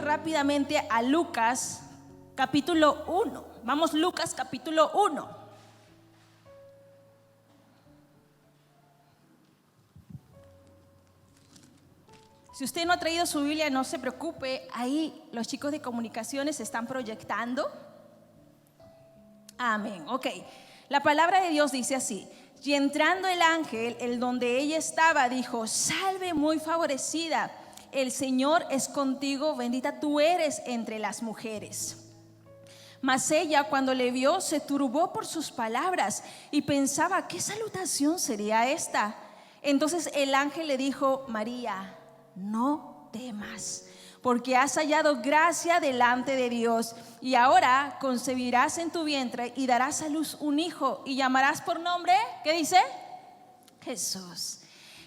rápidamente a Lucas capítulo 1. Vamos, Lucas capítulo 1. Si usted no ha traído su Biblia, no se preocupe, ahí los chicos de comunicaciones están proyectando. Amén. Ok, la palabra de Dios dice así: y entrando el ángel, el donde ella estaba, dijo: salve muy favorecida, el Señor es contigo, bendita tú eres entre las mujeres. Mas ella, cuando le vio, se turbó por sus palabras y pensaba: ¿qué salutación sería esta? Entonces el ángel le dijo: María, no temas, porque has hallado gracia delante de Dios, y ahora concebirás en tu vientre y darás a luz un hijo, y llamarás por nombre, ¿qué dice? Jesús.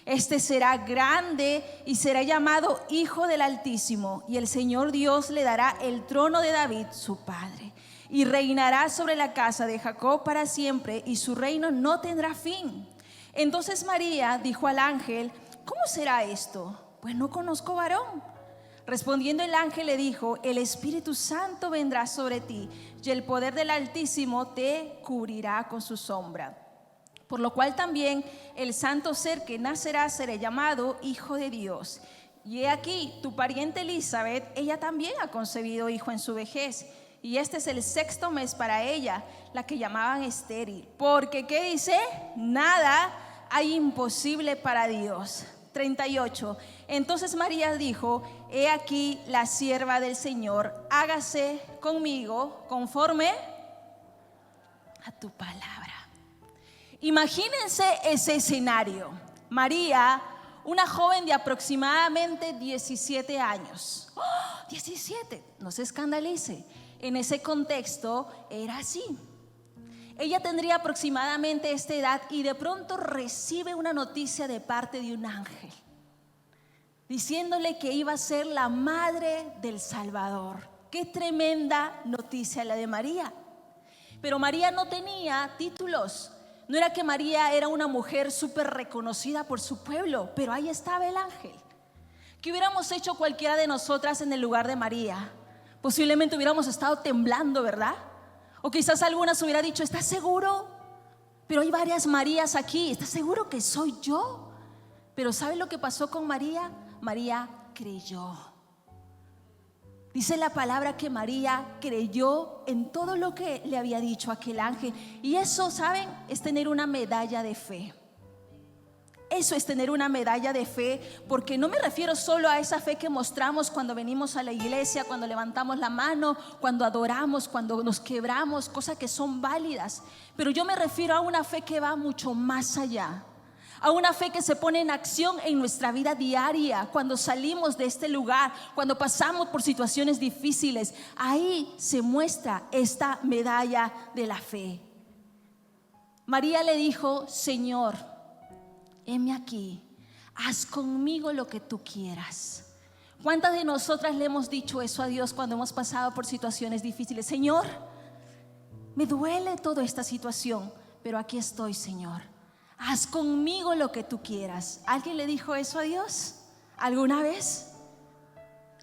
Este será grande y será llamado Hijo del Altísimo, y el Señor Dios le dará el trono de David, su padre, y reinará sobre la casa de Jacob para siempre, y su reino no tendrá fin. Entonces María dijo al ángel: ¿cómo será esto? Pues no conozco varón. Respondiendo el ángel le dijo: el Espíritu Santo vendrá sobre ti, y el poder del Altísimo te cubrirá con su sombra. Por lo cual también el santo ser que nacerá será llamado Hijo de Dios. Y he aquí, tu pariente Elizabeth, ella también ha concebido hijo en su vejez, y este es el 6º mes para ella, la que llamaban estéril, porque ¿qué dice? Nada hay imposible para Dios. 38. Entonces María dijo: he aquí la sierva del Señor, hágase conmigo conforme a tu palabra. Imagínense ese escenario. María, una joven de aproximadamente 17 años. ¡Oh, 17! No se escandalice. En ese contexto era así. Ella tendría aproximadamente esta edad y de pronto recibe una noticia de parte de un ángel diciéndole que iba a ser la madre del Salvador. Qué tremenda noticia la de María. Pero María no tenía títulos. No era que María era una mujer súper reconocida por su pueblo, pero ahí estaba el ángel. ¿Qué hubiéramos hecho cualquiera de nosotras en el lugar de María? Posiblemente hubiéramos estado temblando, ¿verdad? O quizás algunas hubiera dicho: ¿estás seguro? Pero hay varias Marías aquí, ¿estás seguro que soy yo? Pero ¿sabes lo que pasó con María? María creyó. Dice la palabra que María creyó en todo lo que le había dicho aquel ángel. Y eso, ¿saben? Es tener una medalla de fe. Eso es tener una medalla de fe, porque no me refiero solo a esa fe que mostramos cuando venimos a la iglesia, cuando levantamos la mano, cuando adoramos, cuando nos quebramos, cosas que son válidas. Pero yo me refiero a una fe que va mucho más allá. A una fe que se pone en acción en nuestra vida diaria, cuando salimos de este lugar, cuando pasamos por situaciones difíciles. Ahí se muestra esta medalla de la fe. María le dijo: Señor, heme aquí, haz conmigo lo que tú quieras. ¿Cuántas de nosotras le hemos dicho eso a Dios cuando hemos pasado por situaciones difíciles? Señor, me duele toda esta situación, pero aquí estoy, Señor. Haz conmigo lo que tú quieras. ¿Alguien le dijo eso a Dios alguna vez?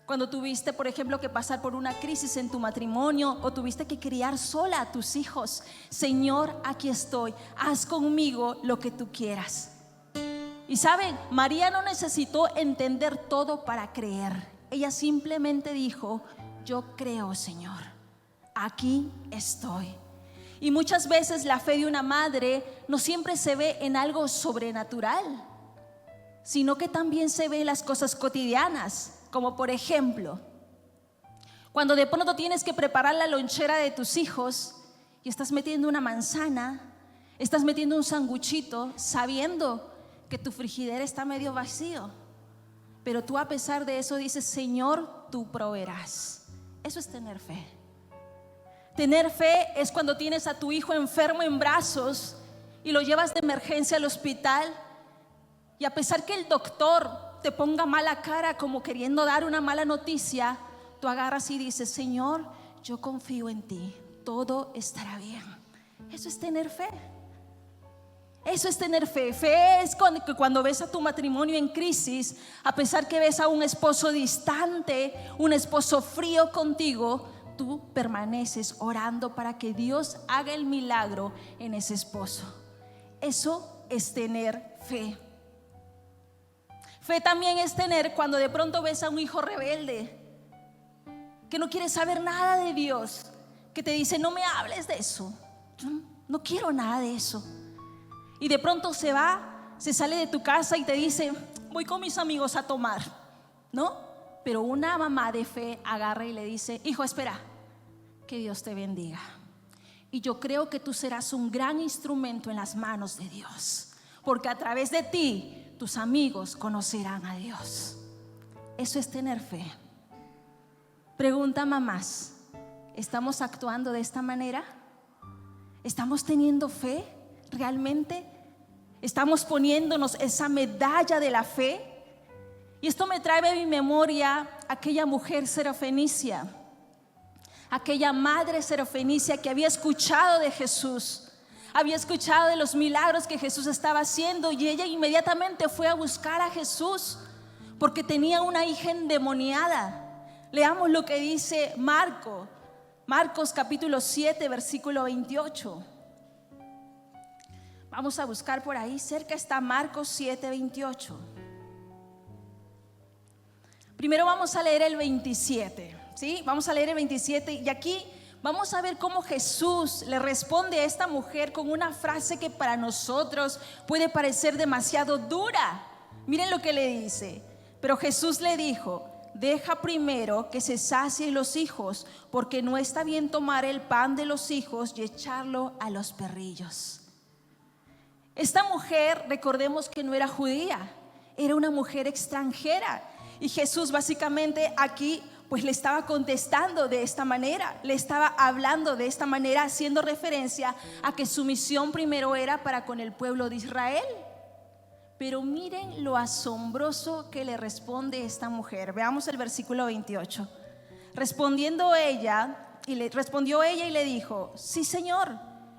Cuando tuviste, por ejemplo, que pasar por una crisis en tu matrimonio, o tuviste que criar sola a tus hijos: Señor, aquí estoy, haz conmigo lo que tú quieras. Y saben, María no necesitó entender todo para creer. Ella simplemente dijo: yo creo, Señor, aquí estoy. Y muchas veces la fe de una madre no siempre se ve en algo sobrenatural, sino que también se ve en las cosas cotidianas. Como por ejemplo, cuando de pronto tienes que preparar la lonchera de tus hijos y estás metiendo una manzana, estás metiendo un sanguchito, sabiendo que tu frigidera está medio vacío, pero tú a pesar de eso dices: Señor, tú proveerás. Eso es tener fe. Tener fe es cuando tienes a tu hijo enfermo en brazos y lo llevas de emergencia al hospital, y a pesar que el doctor te ponga mala cara, como queriendo dar una mala noticia, tú agarras y dices: Señor, yo confío en ti, todo estará bien. Eso es tener fe. Eso es tener fe. Fe es cuando ves a tu matrimonio en crisis, a pesar que ves a un esposo distante, un esposo frío contigo, tú permaneces orando para que Dios haga el milagro en ese esposo. Eso es tener fe. Fe también es tener cuando de pronto ves a un hijo rebelde que no quiere saber nada de Dios, que te dice: no me hables de eso, yo no quiero nada de eso. Y de pronto se sale de tu casa y te dice: voy con mis amigos a tomar, ¿no? Pero una mamá de fe agarra y le dice: hijo, espera, que Dios te bendiga. Y yo creo que tú serás un gran instrumento en las manos de Dios, porque a través de ti tus amigos conocerán a Dios. Eso es tener fe. Pregunta, mamás, ¿estamos actuando de esta manera? ¿Estamos teniendo fe realmente? ¿Estamos poniéndonos esa medalla de la fe? Y esto me trae a mi memoria aquella mujer serofenicia, aquella madre serofenicia que había escuchado de Jesús, había escuchado de los milagros que Jesús estaba haciendo, y ella inmediatamente fue a buscar a Jesús porque tenía una hija endemoniada. Leamos lo que dice Marcos capítulo 7 versículo 28. Vamos a buscar por ahí, cerca está Marcos 7, 28. Primero vamos a leer el 27, ¿sí? Vamos a leer el 27 y aquí vamos a ver cómo Jesús le responde a esta mujer con una frase que para nosotros puede parecer demasiado dura. Miren lo que le dice: pero Jesús le dijo: deja primero que se sacien los hijos, porque no está bien tomar el pan de los hijos y echarlo a los perrillos. Esta mujer, recordemos que no era judía, era una mujer extranjera, y Jesús básicamente aquí pues le estaba contestando de esta manera, le estaba hablando de esta manera, haciendo referencia a que su misión primero era para con el pueblo de Israel. Pero miren lo asombroso que le responde esta mujer. Veamos el versículo 28. Respondió ella y le dijo: sí, Señor,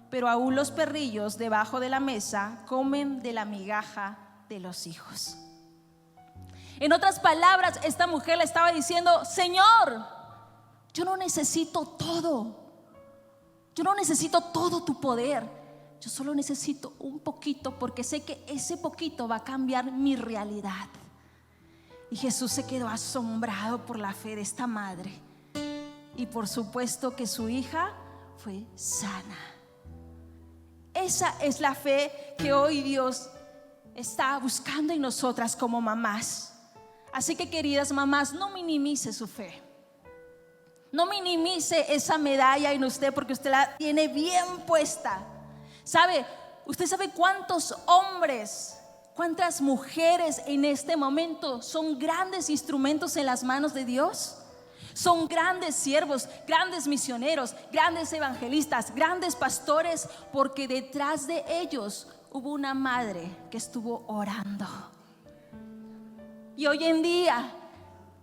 pero aún los perrillos debajo de la mesa comen de la migaja de los hijos. En otras palabras, esta mujer le estaba diciendo: Señor, yo no necesito todo. Yo no necesito todo tu poder. Yo solo necesito un poquito, porque sé que ese poquito va a cambiar mi realidad. Y Jesús se quedó asombrado por la fe de esta madre. Y por supuesto que su hija fue sana. Esa es la fe que hoy Dios está buscando en nosotras como mamás. Así que, queridas mamás, no minimice su fe. No minimice esa medalla en usted, porque usted la tiene bien puesta. ¿Usted sabe cuántos hombres, cuántas mujeres en este momento son grandes instrumentos en las manos de Dios? Son grandes siervos, grandes misioneros, grandes evangelistas, grandes pastores, porque detrás de ellos hubo una madre que estuvo orando. Y hoy en día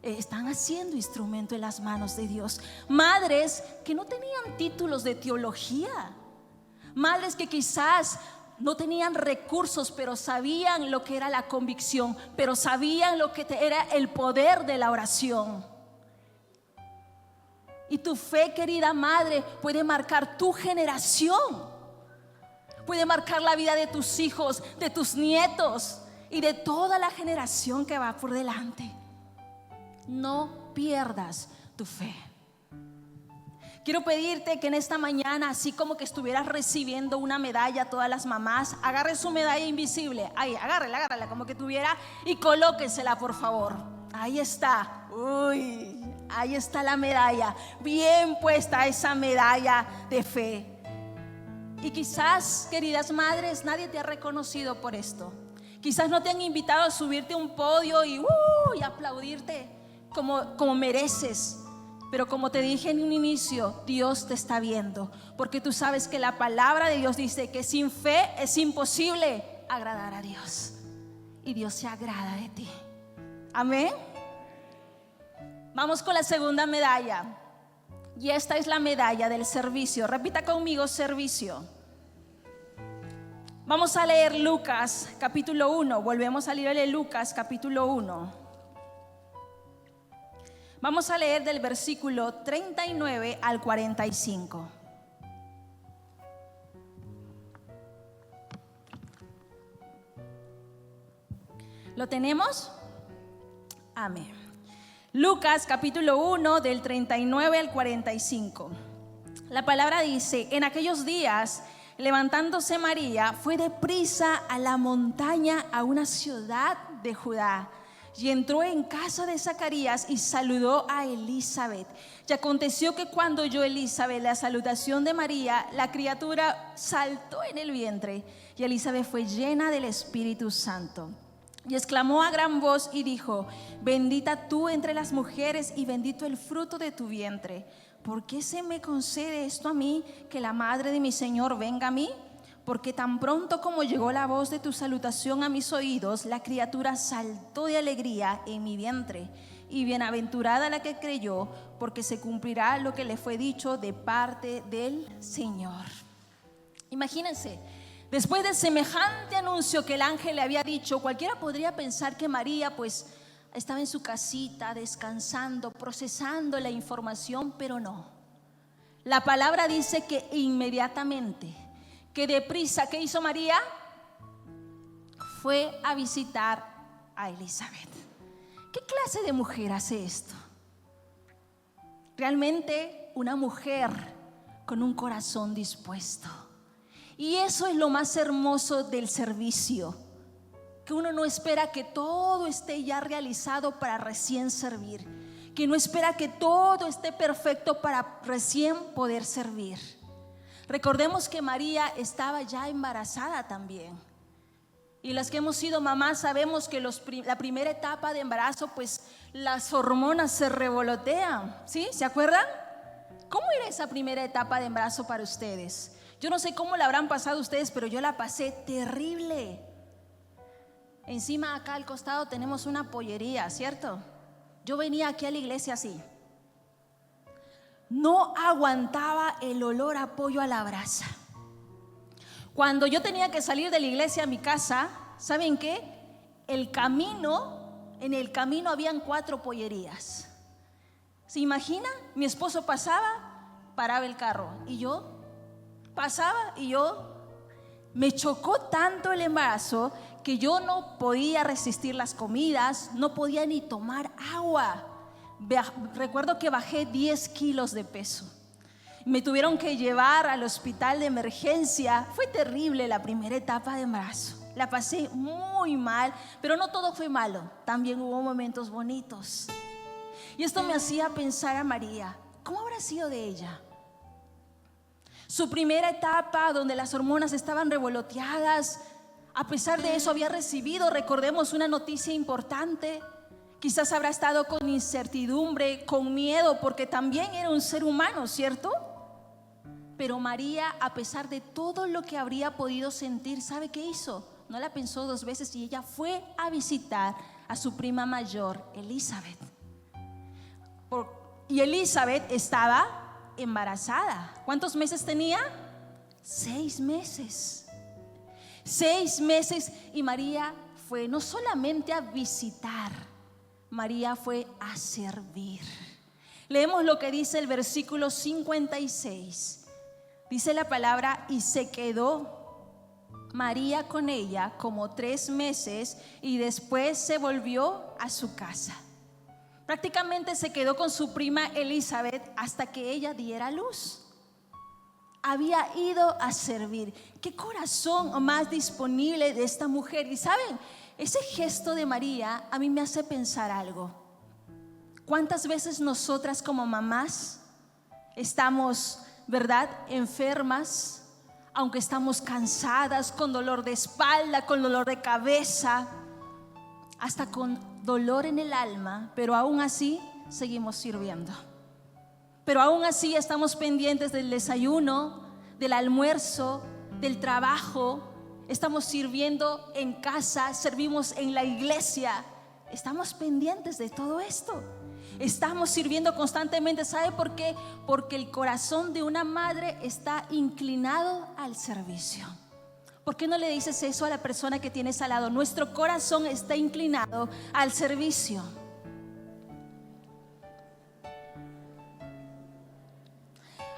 están haciendo instrumento en las manos de Dios. Madres que no tenían títulos de teología, madres que quizás no tenían recursos, pero sabían lo que era la convicción, pero sabían lo que era el poder de la oración. Y tu fe, querida madre, puede marcar tu generación, puede marcar la vida de tus hijos, de tus nietos y de toda la generación que va por delante. No pierdas tu fe. Quiero pedirte que en esta mañana, así como que estuvieras recibiendo una medalla, todas las mamás, agarre su medalla invisible. Ahí, agárrela como que tuviera, y colóquesela, por favor. Ahí está. Uy, ahí está la medalla, bien puesta esa medalla de fe. Y quizás, queridas madres, nadie te ha reconocido por esto. Quizás no te han invitado a subirte a un podio y aplaudirte como mereces. Pero como te dije en un inicio, Dios te está viendo, porque tú sabes que la palabra de Dios dice que sin fe es imposible agradar a Dios. Y Dios se agrada de ti. Amén. Vamos con la segunda medalla. Y esta es la medalla del servicio. Repita conmigo: servicio. Vamos a leer Lucas capítulo 1. Volvemos a leer Lucas capítulo 1. Vamos a leer del versículo 39 al 45. ¿Lo tenemos? Amén. Lucas capítulo 1 del 39 al 45. La palabra dice: en aquellos días, levantándose María, fue deprisa a la montaña, a una ciudad de Judá, y entró en casa de Zacarías y saludó a Elizabeth. Y aconteció que cuando oyó Elizabeth la salutación de María, la criatura saltó en el vientre, y Elizabeth fue llena del Espíritu Santo. Y exclamó a gran voz y dijo: bendita tú entre las mujeres y bendito el fruto de tu vientre. ¿Por qué se me concede esto a mí, que la madre de mi Señor venga a mí? Porque tan pronto como llegó la voz de tu salutación a mis oídos, la criatura saltó de alegría en mi vientre. Y bienaventurada la que creyó, porque se cumplirá lo que le fue dicho de parte del Señor. Imagínense, después de semejante anuncio que el ángel le había dicho, cualquiera podría pensar que María pues estaba en su casita descansando, procesando la información, pero no. La palabra dice que inmediatamente, que deprisa, ¿qué hizo María? Fue a visitar a Elizabeth. ¿Qué clase de mujer hace esto? Realmente una mujer con un corazón dispuesto. Y eso es lo más hermoso del servicio, que uno no espera que todo esté ya realizado para recién servir, que no espera que todo esté perfecto para recién poder servir. Recordemos que María estaba ya embarazada también, y las que hemos sido mamás sabemos que la primera etapa de embarazo, pues las hormonas se revolotean, ¿sí? ¿Se acuerdan? ¿Cómo era esa primera etapa de embarazo para ustedes? Yo no sé cómo la habrán pasado ustedes, pero yo la pasé terrible. Encima acá al costado tenemos una pollería, ¿cierto? Yo venía aquí a la iglesia así. No aguantaba el olor a pollo a la brasa. Cuando yo tenía que salir de la iglesia a mi casa, ¿saben qué? En el camino habían 4 pollerías. ¿Se imagina? Mi esposo pasaba, paraba el carro, y yo pasaba, y me chocó tanto el embarazo que yo no podía resistir las comidas, no podía ni tomar agua. Recuerdo que bajé 10 kilos de peso. Me tuvieron que llevar al hospital de emergencia. Fue terrible la primera etapa de embarazo. La pasé muy mal, pero no todo fue malo. También hubo momentos bonitos. Y esto me hacía pensar a María. ¿Cómo habrá sido de ella? Su primera etapa, donde las hormonas estaban revoloteadas, a pesar de eso había recibido, recordemos, una noticia importante. Quizás habrá estado con incertidumbre, con miedo, porque también era un ser humano, ¿cierto? Pero María, a pesar de todo lo que habría podido sentir, ¿sabe qué hizo? No la pensó 2 veces y ella fue a visitar a su prima mayor, Elizabeth. Y Elizabeth estaba embarazada. ¿Cuántos meses tenía? 6 meses. 6 meses, y María fue no solamente a visitar, María fue a servir. Leemos lo que dice el versículo 56. Dice la palabra: y se quedó María con ella como 3 meses y después se volvió a su casa. Prácticamente se quedó con su prima Elizabeth hasta que ella diera luz. Había ido a servir. Qué corazón más disponible de esta mujer. Y saben, ese gesto de María a mí me hace pensar algo. ¿Cuántas veces nosotras como mamás estamos, verdad, enfermas, aunque estamos cansadas, con dolor de espalda, con dolor de cabeza, hasta con dolor en el alma, pero aún así seguimos sirviendo? Pero aún así estamos pendientes del desayuno, del almuerzo, del trabajo. Estamos sirviendo en casa, servimos en la iglesia. Estamos pendientes de todo esto. Estamos sirviendo constantemente. ¿Sabe por qué? Porque el corazón de una madre está inclinado al servicio. ¿Por qué no le dices eso a la persona que tienes al lado? Nuestro corazón está inclinado al servicio.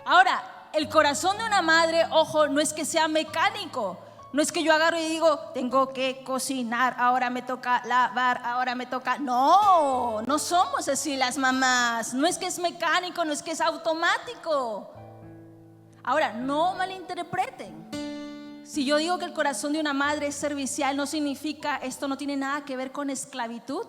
Ahora, el corazón de una madre, ojo, no es que sea mecánico. No es que yo agarro y digo, tengo que cocinar, ahora me toca lavar, ahora me toca. No, no somos así las mamás. No es que es mecánico, no es que es automático. Ahora, no malinterpreten. Si yo digo que el corazón de una madre es servicial, no significa, esto no tiene nada que ver con esclavitud.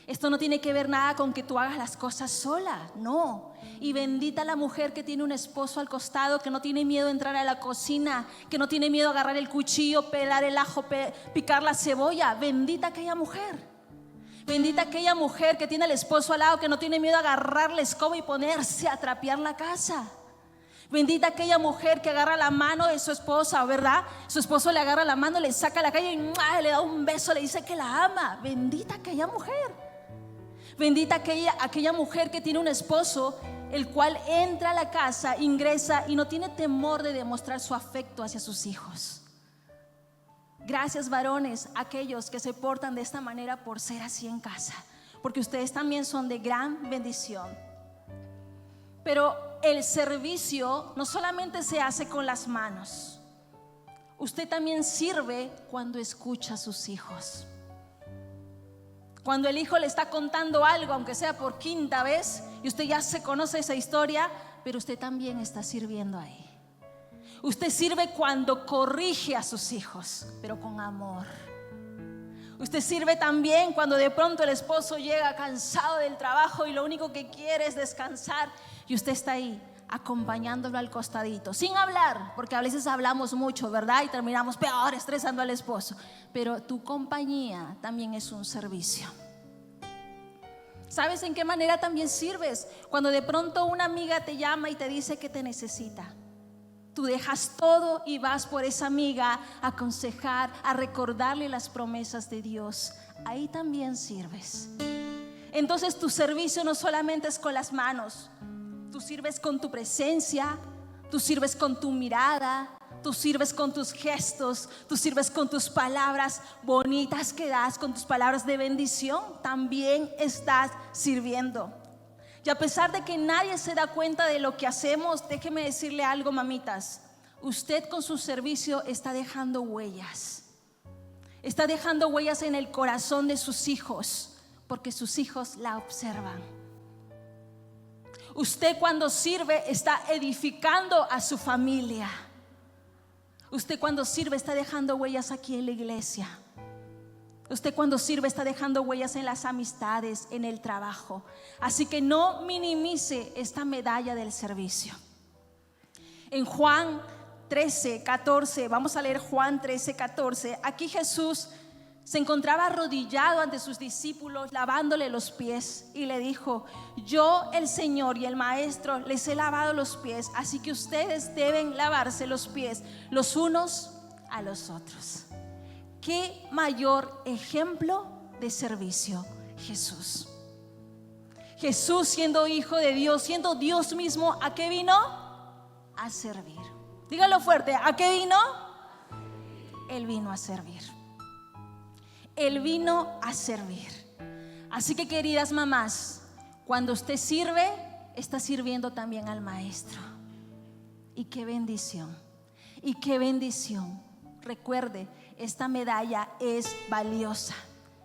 Esto no tiene que ver nada con que tú hagas las cosas sola, no. Y bendita la mujer que tiene un esposo al costado, que no tiene miedo de entrar a la cocina, que no tiene miedo de agarrar el cuchillo, pelar el ajo, picar la cebolla. Bendita aquella mujer. Bendita aquella mujer que tiene al esposo al lado, que no tiene miedo de agarrar la escoba y ponerse a trapear la casa. Bendita aquella mujer que agarra la mano de su esposa, ¿verdad? Su esposo le agarra la mano, le saca a la calle y le da un beso, le dice que la ama. Bendita aquella mujer. Bendita aquella mujer que tiene un esposo, el cual entra a la casa, ingresa y no tiene temor de demostrar su afecto hacia sus hijos. Gracias, varones, aquellos que se portan de esta manera por ser así en casa, porque ustedes también son de gran bendición. Pero el servicio no solamente se hace con las manos. Usted también sirve cuando escucha a sus hijos. Cuando el hijo le está contando algo, aunque sea por quinta vez, y usted ya se conoce esa historia, pero usted también está sirviendo ahí. Usted sirve cuando corrige a sus hijos, pero con amor. Usted sirve también cuando de pronto el esposo llega cansado del trabajo y lo único que quiere es descansar, y usted está ahí acompañándolo al costadito, sin hablar, porque a veces hablamos mucho, ¿verdad? Y terminamos peor, estresando al esposo. Pero tu compañía también es un servicio. ¿Sabes en qué manera también sirves? Cuando de pronto una amiga te llama y te dice que te necesita. Tú dejas todo y vas por esa amiga a aconsejar, a recordarle las promesas de Dios. Ahí también sirves. Entonces tu servicio no solamente es con las manos. Tú sirves con tu presencia, tú sirves con tu mirada, tú sirves con tus gestos, tú sirves con tus palabras bonitas que das, con tus palabras de bendición. También estás sirviendo. Y a pesar de que nadie se da cuenta de lo que hacemos, déjeme decirle algo, mamitas. Usted con su servicio está dejando huellas. Está dejando huellas en el corazón de sus hijos, porque sus hijos la observan. Usted cuando sirve está edificando a su familia. Usted cuando sirve está dejando huellas aquí en la iglesia. Usted cuando sirve está dejando huellas en las amistades, en el trabajo. Así que no minimice esta medalla del servicio. En Juan 13:14, vamos a leer Juan 13:14. Aquí Jesús se encontraba arrodillado ante sus discípulos, lavándole los pies, y le dijo: yo, el Señor y el Maestro, les he lavado los pies, así que ustedes deben lavarse los pies los unos a los otros. ¿Qué mayor ejemplo de servicio? Jesús. Jesús, siendo hijo de Dios, siendo Dios mismo, ¿a qué vino? A servir. Dígalo fuerte, ¿a qué vino? Él vino a servir. Él vino a servir. Así que, queridas mamás, cuando usted sirve, está sirviendo también al Maestro. Y qué bendición. Y qué bendición. Recuerde, esta medalla es valiosa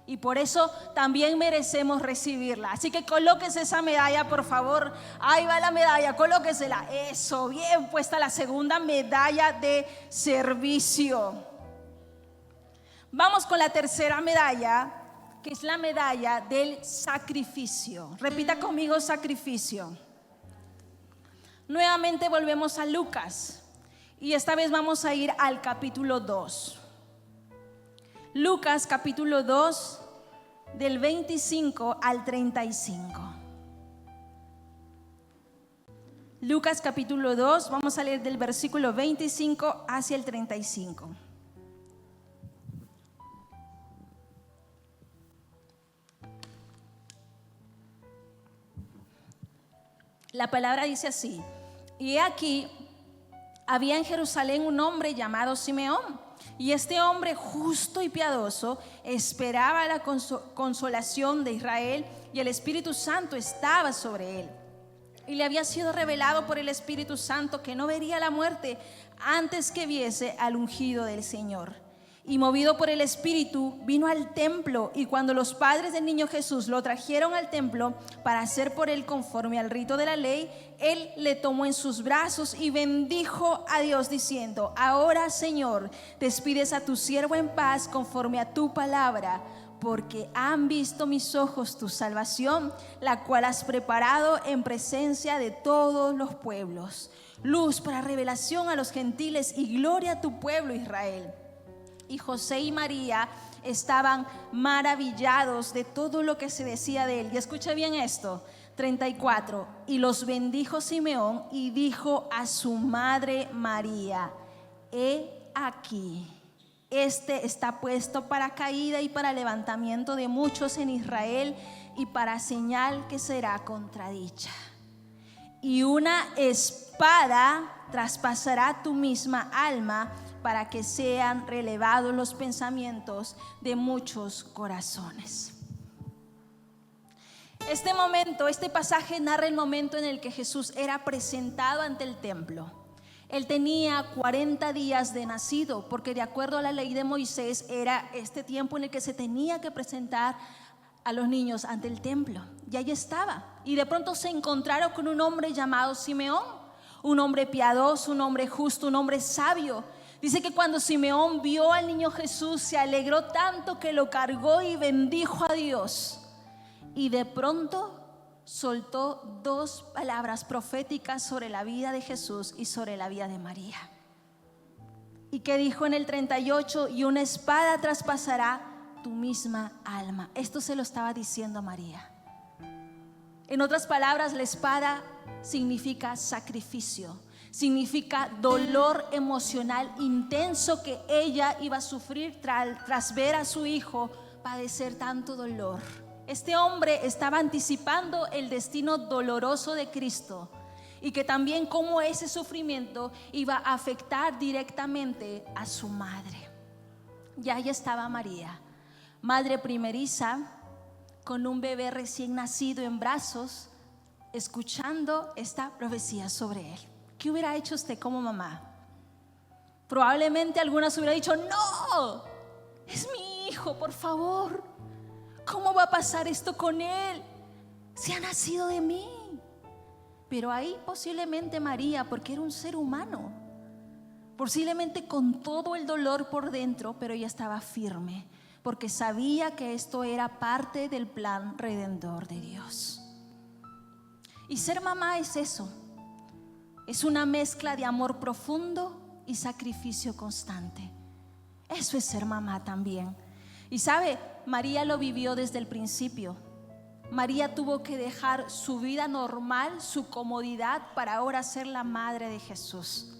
y por eso también merecemos recibirla. Así que colóquese esa medalla, por favor. Ahí va la medalla, colóquesela. Eso, bien puesta la segunda medalla de servicio. Vamos con la tercera medalla, que es la medalla del sacrificio. Repita conmigo: sacrificio. Nuevamente volvemos a Lucas y esta vez vamos a ir al capítulo 2. Lucas capítulo 2, del 25 al 35. Lucas capítulo 2, vamos a leer del versículo 25 hacia el 35. La palabra dice así: y he aquí, había en Jerusalén un hombre llamado Simeón, Y este hombre justo y piadoso esperaba la consolación de Israel, y el Espíritu Santo estaba sobre él. Y le había sido revelado por el Espíritu Santo que no vería la muerte antes que viese al ungido del Señor. Y movido por el Espíritu, vino al templo, y cuando los padres del niño Jesús lo trajeron al templo para hacer por él conforme al rito de la ley, él le tomó en sus brazos y bendijo a Dios diciendo: ahora, Señor, despides a tu siervo en paz conforme a tu palabra, porque han visto mis ojos tu salvación, la cual has preparado en presencia de todos los pueblos, luz para revelación a los gentiles y gloria a tu pueblo Israel. Y José y María estaban maravillados de todo lo que se decía de él. Y escucha bien esto, 34. Y los bendijo Simeón y dijo a su madre María: he aquí, este está puesto para caída y para levantamiento de muchos en Israel, y para señal que será contradicha. Y una espada traspasará tu misma alma, para que sean relevados los pensamientos de muchos corazones. Este momento, este pasaje narra el momento en el que Jesús era presentado ante el templo. Él tenía 40 días de nacido, porque de acuerdo a la ley de Moisés era este tiempo en el que se tenía que presentar a los niños ante el templo. Y ahí estaba. Y de pronto se encontraron con un hombre llamado Simeón, un hombre piadoso, un hombre justo, un hombre sabio. Dice que cuando Simeón vio al niño Jesús, se alegró tanto que lo cargó y bendijo a Dios. Y de pronto soltó 2 palabras proféticas sobre la vida de Jesús y sobre la vida de María. Y que dijo en el 38: y una espada traspasará tu misma alma. Esto se lo estaba diciendo a María. En otras palabras, la espada significa sacrificio. Significa dolor emocional intenso que ella iba a sufrir tras ver a su hijo padecer tanto dolor. Este hombre estaba anticipando el destino doloroso de Cristo, y que también cómo ese sufrimiento iba a afectar directamente a su madre. Y ahí estaba María, madre primeriza, con un bebé recién nacido en brazos, escuchando esta profecía sobre él. ¿Qué hubiera hecho usted como mamá? Probablemente algunas hubiera dicho: no, es mi hijo, por favor, ¿cómo va a pasar esto con él? Se ha nacido de mí. Pero ahí posiblemente María, porque era un ser humano, posiblemente con todo el dolor por dentro, pero ella estaba firme, porque sabía que esto era parte del plan redentor de Dios. Y ser mamá es eso. Es una mezcla de amor profundo y sacrificio constante. Eso es ser mamá también. Y sabe, María lo vivió desde el principio. María tuvo que dejar su vida normal, su comodidad, para ahora ser la madre de Jesús.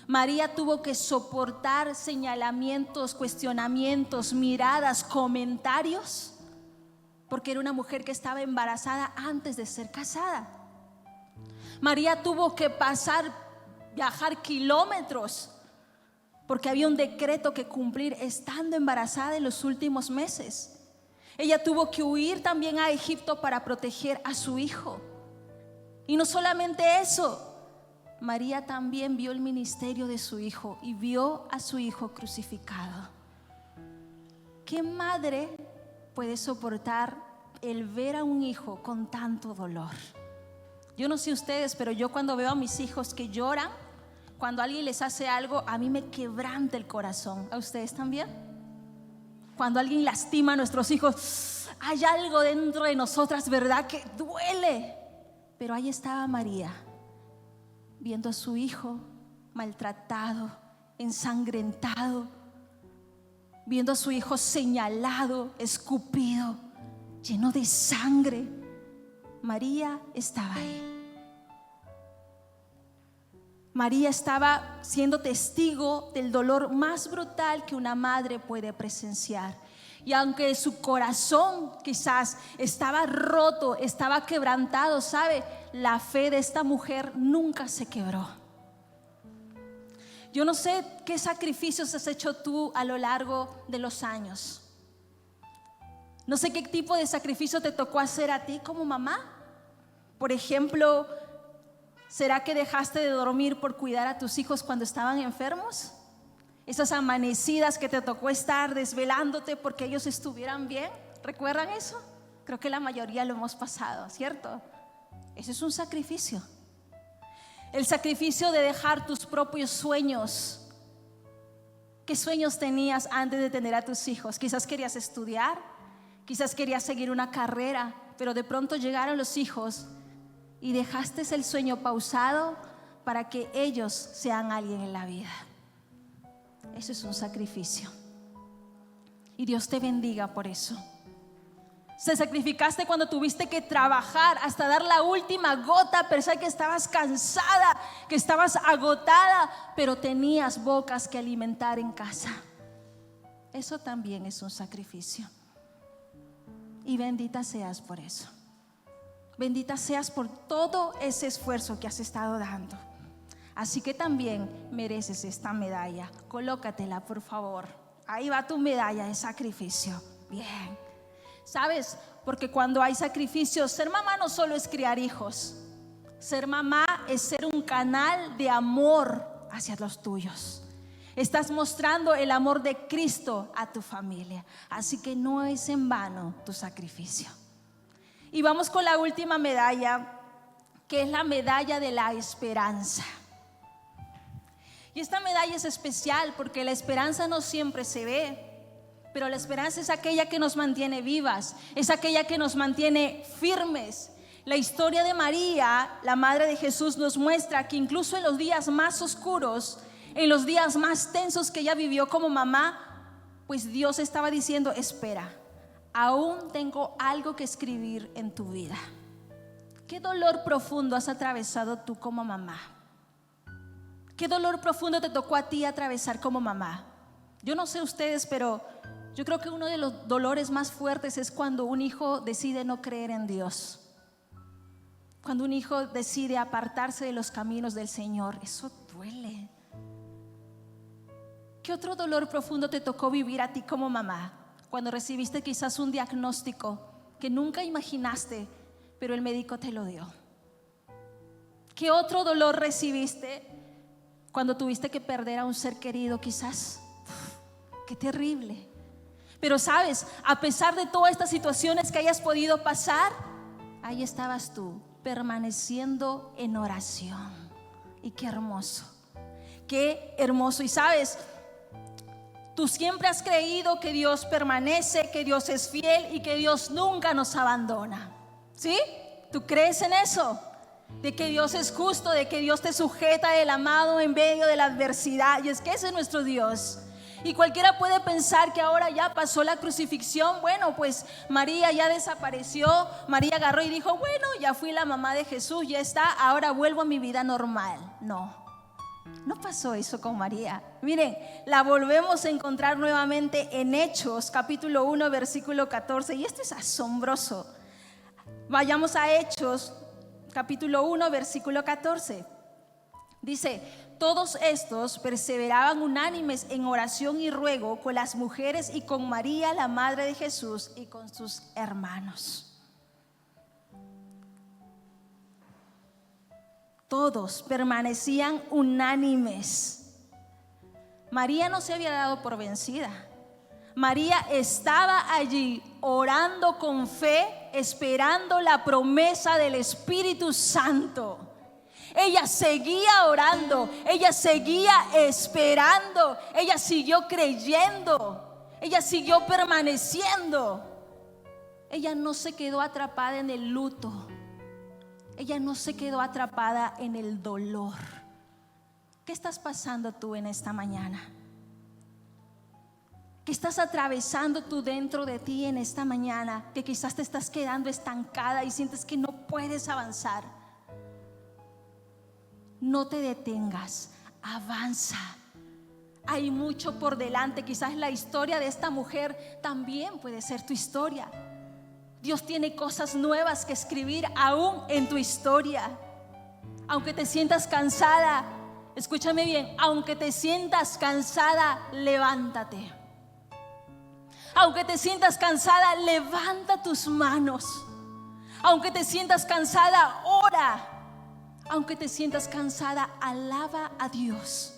María tuvo que soportar señalamientos, cuestionamientos, miradas, comentarios, porque era una mujer que estaba embarazada antes de ser casada. María tuvo que viajar kilómetros, porque había un decreto que cumplir estando embarazada en los últimos meses. Ella tuvo que huir también a Egipto para proteger a su hijo. Y no solamente eso, María también vio el ministerio de su hijo y vio a su hijo crucificado. ¿Qué madre puede soportar el ver a un hijo con tanto dolor? Yo no sé ustedes, pero yo cuando veo a mis hijos que lloran, cuando alguien les hace algo, a mí me quebranta el corazón. ¿A ustedes también? Cuando alguien lastima a nuestros hijos, hay algo dentro de nosotras, ¿verdad?, que duele. Pero ahí estaba María, viendo a su hijo maltratado, ensangrentado, viendo a su hijo señalado, escupido, lleno de sangre. María estaba ahí. María estaba siendo testigo del dolor más brutal que una madre puede presenciar. Y aunque su corazón quizás estaba roto, estaba quebrantado, ¿sabe? La fe de esta mujer nunca se quebró. Yo no sé qué sacrificios has hecho tú a lo largo de los años. No sé qué tipo de sacrificio te tocó hacer a ti como mamá. Por ejemplo, ¿será que dejaste de dormir por cuidar a tus hijos cuando estaban enfermos? Esas amanecidas que te tocó estar desvelándote porque ellos estuvieran bien. ¿Recuerdan eso? Creo que la mayoría lo hemos pasado, ¿cierto? Ese es un sacrificio. El sacrificio de dejar tus propios sueños. ¿Qué sueños tenías antes de tener a tus hijos? Quizás querías estudiar, quizás querías seguir una carrera, pero de pronto llegaron los hijos y dejaste el sueño pausado para que ellos sean alguien en la vida. Eso es un sacrificio. Y Dios te bendiga por eso. Se sacrificaste cuando tuviste que trabajar hasta dar la última gota, a pesar que estabas cansada, que estabas agotada, pero tenías bocas que alimentar en casa. Eso también es un sacrificio. Y bendita seas por eso. Bendita seas por todo ese esfuerzo que has estado dando. Así que también mereces esta medalla. Colócatela, por favor. Ahí va tu medalla de sacrificio. Bien. ¿Sabes? Porque cuando hay sacrificios, ser mamá no solo es criar hijos. Ser mamá es ser un canal de amor hacia los tuyos. Estás mostrando el amor de Cristo a tu familia. Así que no es en vano tu sacrificio. Y vamos con la última medalla, que es la medalla de la esperanza. Y esta medalla es especial porque la esperanza no siempre se ve. Pero la esperanza es aquella que nos mantiene vivas, es aquella que nos mantiene firmes. La historia de María, la madre de Jesús, nos muestra que incluso en los días más oscuros, en los días más tensos que ella vivió como mamá, pues Dios estaba diciendo: espera, aún tengo algo que escribir en tu vida. ¿Qué dolor profundo has atravesado tú como mamá? ¿Qué dolor profundo te tocó a ti atravesar como mamá? Yo no sé ustedes, pero yo creo que uno de los dolores más fuertes es cuando un hijo decide no creer en Dios. Cuando un hijo decide apartarse de los caminos del Señor. Eso duele. ¿Qué otro dolor profundo te tocó vivir a ti como mamá? Cuando recibiste quizás un diagnóstico que nunca imaginaste, pero el médico te lo dio. ¿Qué otro dolor recibiste cuando tuviste que perder a un ser querido quizás? ¡Qué terrible! Pero sabes, a pesar de todas estas situaciones que hayas podido pasar, ahí estabas tú, permaneciendo en oración. Y qué hermoso, qué hermoso. Y sabes, tú siempre has creído que Dios permanece, que Dios es fiel y que Dios nunca nos abandona. ¿Sí? ¿Tú crees en eso? De que Dios es justo, de que Dios te sujeta de la mano en medio de la adversidad. Y es que ese es nuestro Dios. Y cualquiera puede pensar que ahora ya pasó la crucifixión. Bueno, pues María ya desapareció. María agarró y dijo: bueno, ya fui la mamá de Jesús, ya está, ahora vuelvo a mi vida normal. No pasó eso con María. Miren, la volvemos a encontrar nuevamente en Hechos, capítulo 1, versículo 14. Y esto es asombroso. Vayamos a Hechos, capítulo 1, versículo 14. Dice: todos estos perseveraban unánimes en oración y ruego con las mujeres y con María, la madre de Jesús, y con sus hermanos. Todos permanecían unánimes. María no se había dado por vencida. María estaba allí orando con fe, esperando la promesa del Espíritu Santo. Ella seguía orando, ella seguía esperando, ella siguió creyendo, ella siguió permaneciendo. Ella no se quedó atrapada en el luto, ella no se quedó atrapada en el dolor. ¿Qué estás pasando tú en esta mañana? ¿Qué estás atravesando tú dentro de ti en esta mañana? Que quizás te estás quedando estancada y sientes que no puedes avanzar. No te detengas, avanza. Hay mucho por delante. Quizás la historia de esta mujer también puede ser tu historia. Dios tiene cosas nuevas que escribir aún en tu historia. Aunque te sientas cansada, Escúchame bien, aunque te sientas cansada, levántate. Aunque te sientas cansada, levanta tus manos. Aunque te sientas cansada, ora. Aunque te sientas cansada, alaba a Dios.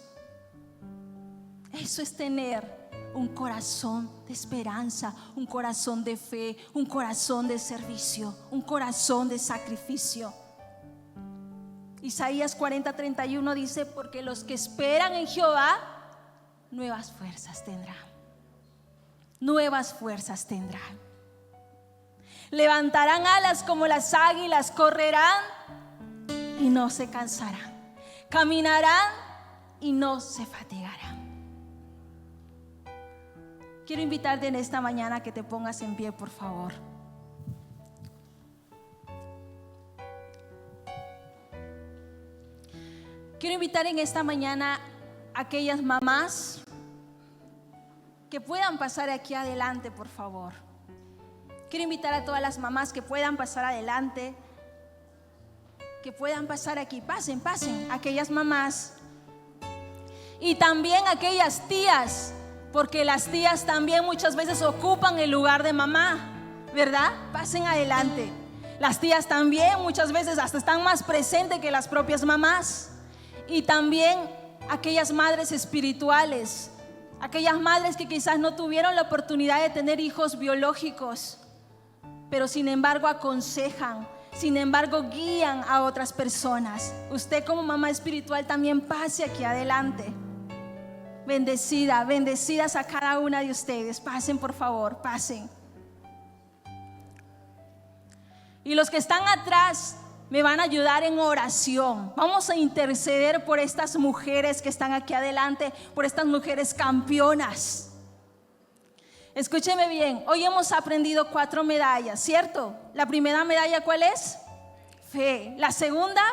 Eso es tener un corazón de esperanza, un corazón de fe, un corazón de servicio, un corazón de sacrificio. Isaías 40:31 dice: porque los que esperan en Jehová, nuevas fuerzas tendrán. Nuevas fuerzas tendrán. Levantarán alas como las águilas, correrán y no se cansarán, caminarán y no se fatigarán. Quiero invitarte en esta mañana a que te pongas en pie, por favor. Quiero invitar en esta mañana a aquellas mamás que puedan pasar aquí adelante, por favor. Quiero invitar a todas las mamás que puedan pasar adelante, que puedan pasar aquí. Pasen, aquellas mamás. Y también aquellas tías, porque las tías también muchas veces ocupan el lugar de mamá, ¿verdad? Pasen adelante. Las tías también muchas veces hasta están más presentes que las propias mamás. Y también aquellas madres espirituales, aquellas madres que quizás no tuvieron la oportunidad de tener hijos biológicos, pero sin embargo aconsejan, sin embargo guían a otras personas. Usted como mamá espiritual también pase aquí adelante. Bendecidas a cada una de ustedes. Pasen, por favor, pasen. Y los que están atrás me van a ayudar en oración. Vamos a interceder por estas mujeres que están aquí adelante, por estas mujeres campeonas. Escúcheme bien, hoy hemos aprendido 4 medallas, ¿cierto? La primera medalla, ¿cuál es? Fe. La segunda,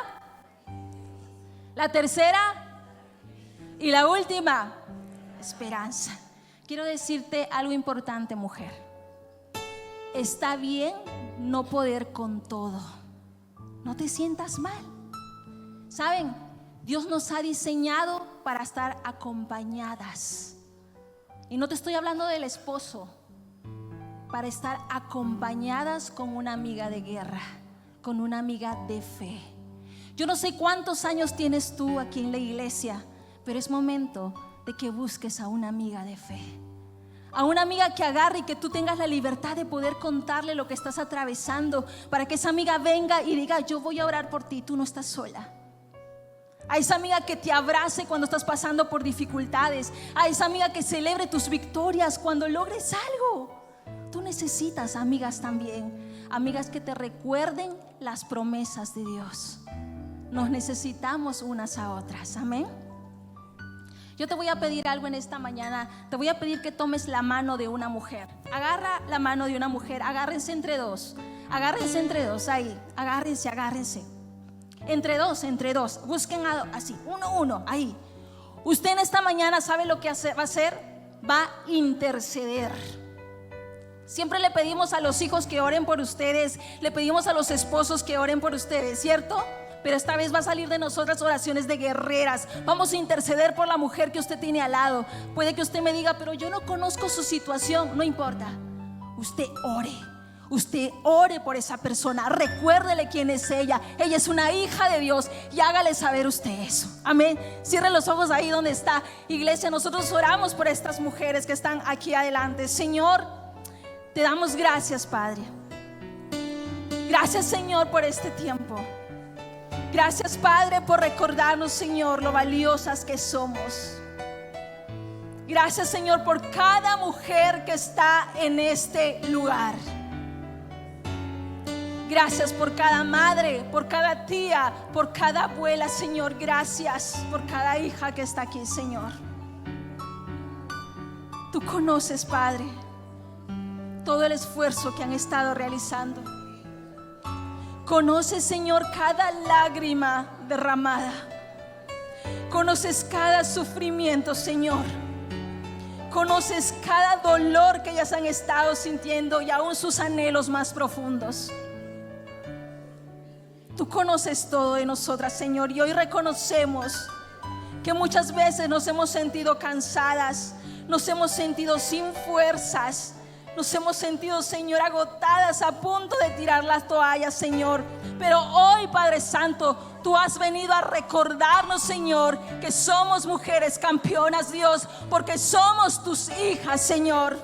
la tercera y la última, esperanza. Quiero decirte algo importante, mujer. Está bien no poder con todo. No te sientas mal. ¿Saben? Dios nos ha diseñado para estar acompañadas. Y no te estoy hablando del esposo. Para estar acompañadas con una amiga de guerra, con una amiga de fe. Yo no sé cuántos años tienes tú aquí en la iglesia, pero es momento de que busques a una amiga de fe. A una amiga que agarre y que tú tengas la libertad de poder contarle lo que estás atravesando, para que esa amiga venga y diga: yo voy a orar por ti, tú no estás sola. A esa amiga que te abrace cuando estás pasando por dificultades. A esa amiga que celebre tus victorias cuando logres algo. Tú necesitas amigas también, amigas que te recuerden las promesas de Dios. Nos necesitamos unas a otras, amén. Yo te voy a pedir algo en esta mañana. Te voy a pedir que tomes la mano de una mujer. Agarra la mano de una mujer. Agárrense entre dos. Agárrense entre dos ahí. Agárrense. Entre dos. Busquen así. Uno. Ahí. Usted en esta mañana sabe lo que va a hacer. Va a interceder. Siempre le pedimos a los hijos que oren por ustedes. Le pedimos a los esposos que oren por ustedes, ¿cierto? Pero esta vez va a salir de nosotras oraciones de guerreras. Vamos a interceder por la mujer que usted tiene al lado. Puede que usted me diga: pero yo no conozco su situación. No importa. Usted ore por esa persona. Recuérdele quién es ella. Ella es una hija de Dios. Y hágale saber usted eso. Amén. Cierre los ojos ahí donde está. Iglesia, nosotros oramos por estas mujeres que están aquí adelante. Señor, te damos gracias, Padre. Gracias, Señor, por este tiempo. Gracias, Padre, por recordarnos, Señor, lo valiosas que somos. Gracias, Señor, por cada mujer que está en este lugar. Gracias por cada madre, por cada tía, por cada abuela, Señor. Gracias por cada hija que está aquí, Señor. Tú conoces, Padre, todo el esfuerzo que han estado realizando. Conoces, Señor, cada lágrima derramada. Conoces cada sufrimiento, Señor. Conoces cada dolor que ellas han estado sintiendo y aún sus anhelos más profundos. Tú conoces todo de nosotras, Señor, y hoy reconocemos que muchas veces nos hemos sentido cansadas, nos hemos sentido sin fuerzas, nos hemos sentido, Señor, agotadas, a punto de tirar las toallas, Señor. Pero hoy, Padre Santo, tú has venido a recordarnos, Señor, que somos mujeres campeonas, Dios, porque somos tus hijas, Señor.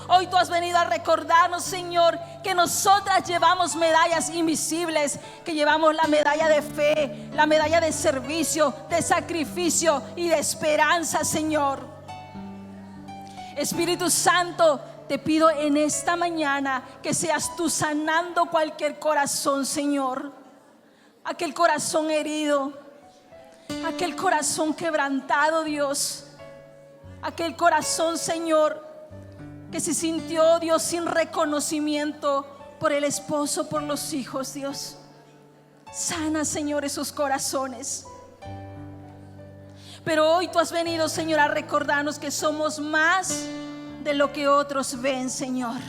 Hoy tú has venido a recordarnos, Señor, que nosotras llevamos medallas invisibles, que llevamos la medalla de fe, la medalla de servicio, de sacrificio y de esperanza, Señor. Espíritu Santo, te pido en esta mañana que seas tú sanando cualquier corazón, Señor. Aquel corazón herido, aquel corazón quebrantado, Dios. Aquel corazón, Señor, que se sintió, Dios, sin reconocimiento por el esposo, por los hijos, Dios. Sana, Señor, esos corazones. Pero hoy tú has venido, Señor, a recordarnos que somos más de lo que otros ven, Señor.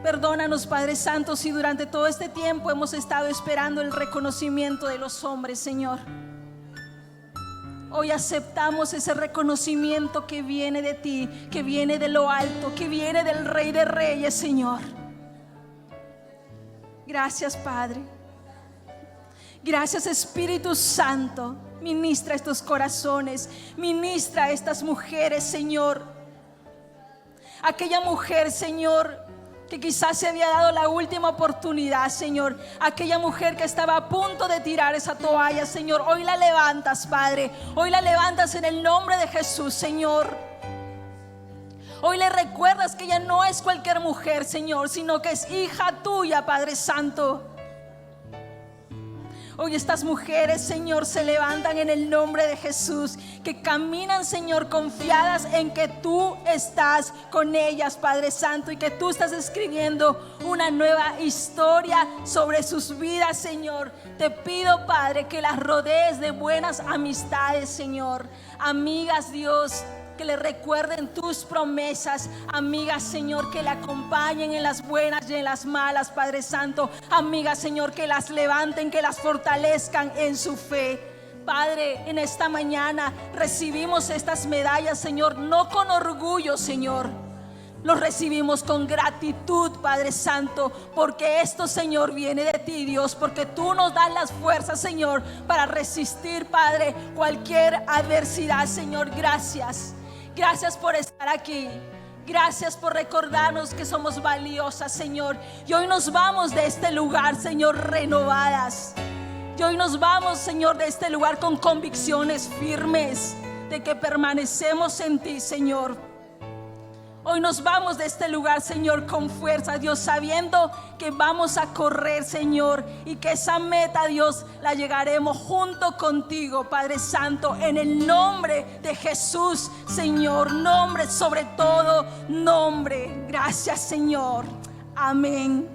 Perdónanos, Padre Santo, si durante todo este tiempo hemos estado esperando el reconocimiento de los hombres, Señor. Hoy aceptamos ese reconocimiento que viene de ti, que viene de lo alto, que viene del Rey de Reyes, Señor. Gracias, Padre. Gracias, Espíritu Santo. Ministra estos corazones, ministra a estas mujeres, Señor. Aquella mujer, Señor, que quizás se había dado la última oportunidad, Señor. Aquella mujer que estaba a punto de tirar esa toalla, Señor. Hoy la levantas, Padre. Hoy la levantas en el nombre de Jesús, Señor. Hoy le recuerdas que ella no es cualquier mujer, Señor, sino que es hija tuya, Padre Santo. Hoy estas mujeres, Señor, se levantan en el nombre de Jesús, que caminan, Señor, confiadas en que tú estás con ellas, Padre Santo, y que tú estás escribiendo una nueva historia sobre sus vidas, Señor. Te pido, Padre, que las rodees de buenas amistades, Señor. Amigas, Dios, que le recuerden tus promesas. Amigas, Señor, que le acompañen en las buenas y en las malas, Padre Santo. Amigas, Señor, que las levanten, que las fortalezcan en su fe. Padre, en esta mañana recibimos estas medallas, Señor, no con orgullo, Señor. Los recibimos con gratitud, Padre Santo, porque esto, Señor, viene de ti, Dios, porque tú nos das las fuerzas, Señor, para resistir, Padre, cualquier adversidad, Señor. Gracias. Gracias por estar aquí. Gracias por recordarnos que somos valiosas, Señor. Y hoy nos vamos de este lugar, Señor, renovadas. Y hoy nos vamos, Señor, de este lugar con convicciones firmes de que permanecemos en ti, Señor. Hoy nos vamos de este lugar, Señor, con fuerza, Dios, sabiendo que vamos a correr, Señor, y que esa meta, Dios, la llegaremos junto contigo, Padre Santo, en el nombre de Jesús, Señor. Nombre sobre todo nombre. Gracias, Señor. Amén.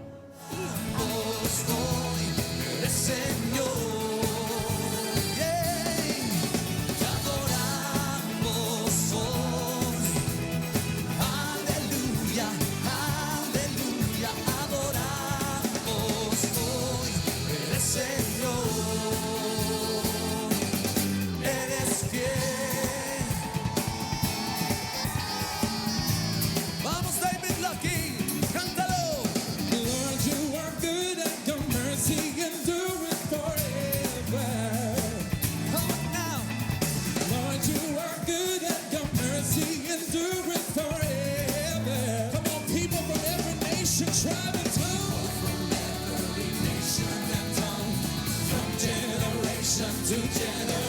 To generation